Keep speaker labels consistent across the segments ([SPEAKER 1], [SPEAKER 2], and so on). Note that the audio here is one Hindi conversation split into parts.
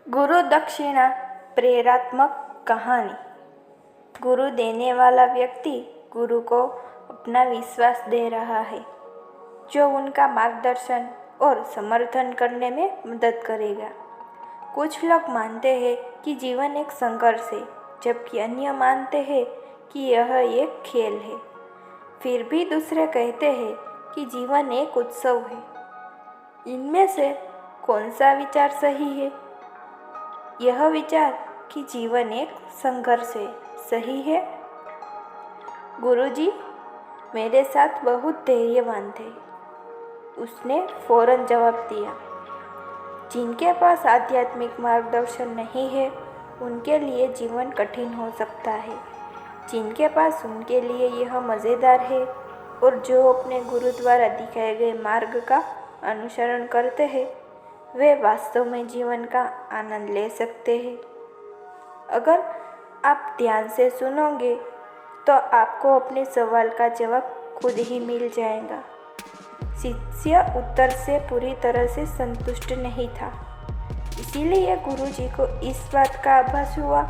[SPEAKER 1] गुरु दक्षिणा प्रेरणात्मक कहानी। गुरु देने वाला व्यक्ति गुरु को अपना विश्वास दे रहा है, जो उनका मार्गदर्शन और समर्थन करने में मदद करेगा। कुछ लोग मानते हैं कि जीवन एक संघर्ष है, जबकि अन्य मानते हैं कि यह एक खेल है। फिर भी दूसरे कहते हैं कि जीवन एक उत्सव है। इनमें से कौन सा विचार सही है? यह विचार कि जीवन एक संघर्ष है सही है। गुरुजी मेरे साथ बहुत धैर्यवान थे, उसने फौरन जवाब दिया। जिनके पास आध्यात्मिक मार्गदर्शन नहीं है, उनके लिए जीवन कठिन हो सकता है। जिनके पास उनके लिए यह मज़ेदार है और जो अपने गुरु द्वारा दिखाए गए मार्ग का अनुसरण करते हैं, वे वास्तव में जीवन का आनंद ले सकते हैं। अगर आप ध्यान से सुनोगे तो आपको अपने सवाल का जवाब खुद ही मिल जाएगा। शिष्य उत्तर से पूरी तरह से संतुष्ट नहीं था, इसीलिए गुरुजी को इस बात का आभास हुआ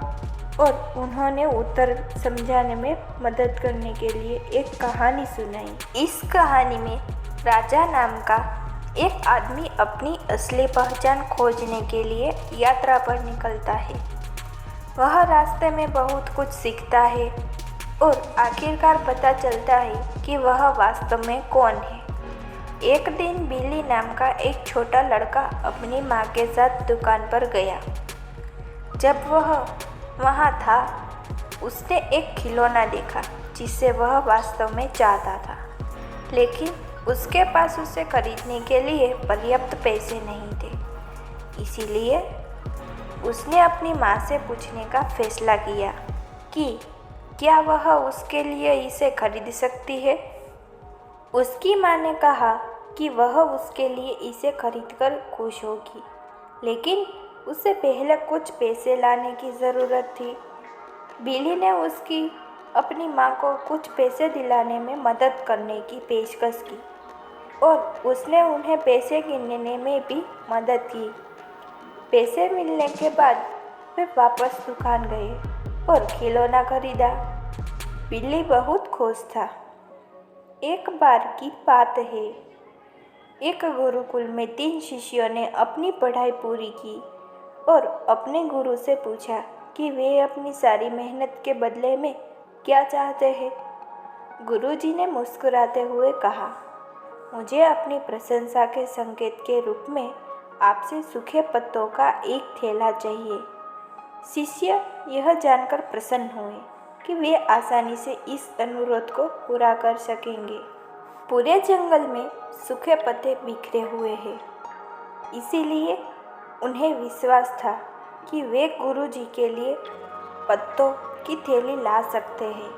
[SPEAKER 1] और उन्होंने उत्तर समझाने में मदद करने के लिए एक कहानी सुनाई। इस कहानी में राजा नाम का एक आदमी अपनी असली पहचान खोजने के लिए यात्रा पर निकलता है। वह रास्ते में बहुत कुछ सीखता है और आखिरकार पता चलता है कि वह वास्तव में कौन है। एक दिन बिल्ली नाम का एक छोटा लड़का अपनी माँ के साथ दुकान पर गया। जब वह वहाँ था, उसने एक खिलौना देखा जिसे वह वास्तव में चाहता था, लेकिन उसके पास उसे खरीदने के लिए पर्याप्त पैसे नहीं थे। इसीलिए उसने अपनी माँ से पूछने का फैसला किया कि क्या वह उसके लिए इसे खरीद सकती है। उसकी माँ ने कहा कि वह उसके लिए इसे खरीदकर खुश होगी, लेकिन उसे पहले कुछ पैसे लाने की ज़रूरत थी। बिल्ली ने उसकी अपनी माँ को कुछ पैसे दिलाने में मदद करने की पेशकश की और उसने उन्हें पैसे गिनने में भी मदद की। पैसे मिलने के बाद वे वापस दुकान गए और खिलौना खरीदा। बिल्ली बहुत खुश था। एक बार की बात है, एक गुरुकुल में 3 शिष्यों ने अपनी पढ़ाई पूरी की और अपने गुरु से पूछा कि वे अपनी सारी मेहनत के बदले में क्या चाहते हैं। गुरुजी ने मुस्कुराते हुए कहा, मुझे अपनी प्रशंसा के संकेत के रूप में आपसे सूखे पत्तों का एक थैला चाहिए। शिष्य यह जानकर प्रसन्न हुए कि वे आसानी से इस अनुरोध को पूरा कर सकेंगे। पूरे जंगल में सूखे पत्ते बिखरे हुए हैं, इसीलिए उन्हें विश्वास था कि वे गुरुजी के लिए पत्तों की थैली ला सकते हैं।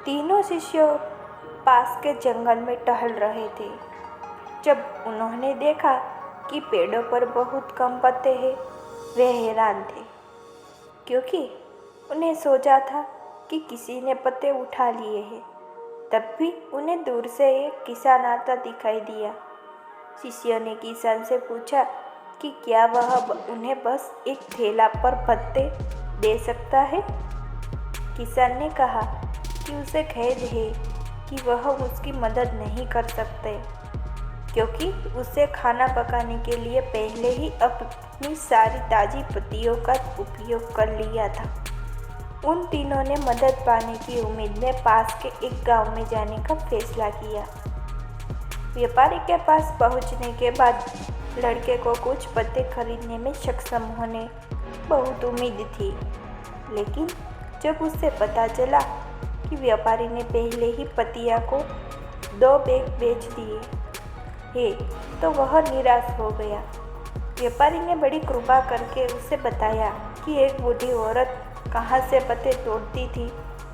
[SPEAKER 1] तीनों शिष्यों पास के जंगल में टहल रहे थे। जब उन्होंने देखा कि पेड़ों पर बहुत कम पत्ते हैं, वे हैरान थे, क्योंकि उन्हें सोचा था कि किसी ने पत्ते उठा लिए हैं। तब भी उन्हें दूर से एक किसान आता दिखाई दिया। शिष्यों ने किसान से पूछा कि क्या वह उन्हें बस एक थैला पर पत्ते दे सकता है। किसान ने कहा कि उसे खेद है कि वह उसकी मदद नहीं कर सकते, क्योंकि उसे खाना पकाने के लिए पहले ही अपनी सारी ताज़ी पत्तियों का उपयोग कर लिया था। उन तीनों ने मदद पाने की उम्मीद में पास के एक गांव में जाने का फैसला किया। व्यापारी के पास पहुंचने के बाद लड़के को कुछ पत्ते खरीदने में सक्षम होने बहुत उम्मीद थी, लेकिन जब उसे पता चला कि व्यापारी ने पहले ही पत्तियां को 2 बैग बेच दिए हैं, तो वह निराश हो गया। व्यापारी ने बड़ी कृपा करके उसे बताया कि एक बूढ़ी औरत कहाँ से पत्ते तोड़ती थी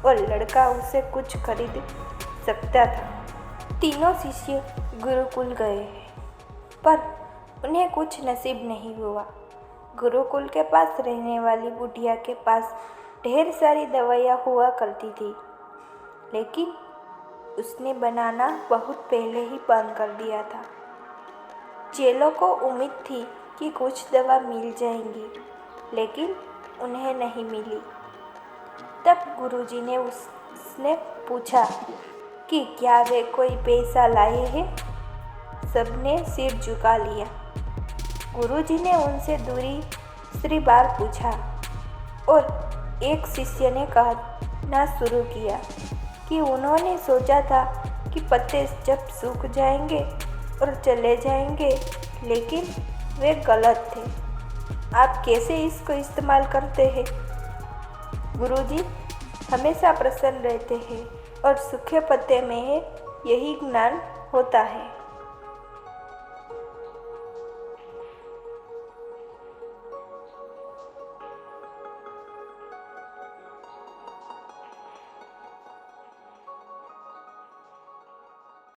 [SPEAKER 1] और लड़का उसे कुछ खरीद सकता था। तीनों शिष्य गुरुकुल गए, पर उन्हें कुछ नसीब नहीं हुआ। गुरुकुल के पास रहने वाली बुढ़िया के पास ढेर सारी दवाइयाँ हुआ करती थी, लेकिन उसने बनाना बहुत पहले ही बंद कर दिया था। चेलों को उम्मीद थी कि कुछ दवा मिल जाएंगी, लेकिन उन्हें नहीं मिली। तब गुरुजी ने उसने पूछा कि क्या वे कोई पैसा लाए हैं? सबने सिर झुका लिया। गुरुजी ने उनसे दूसरी बार पूछा और एक शिष्य ने कहना शुरू किया कि उन्होंने सोचा था कि पत्ते जब सूख जाएंगे और चले जाएंगे, लेकिन वे गलत थे। आप कैसे इसको इस्तेमाल करते हैं? गुरुजी हमेशा प्रसन्न रहते हैं और सूखे पत्ते में यही ज्ञान होता है।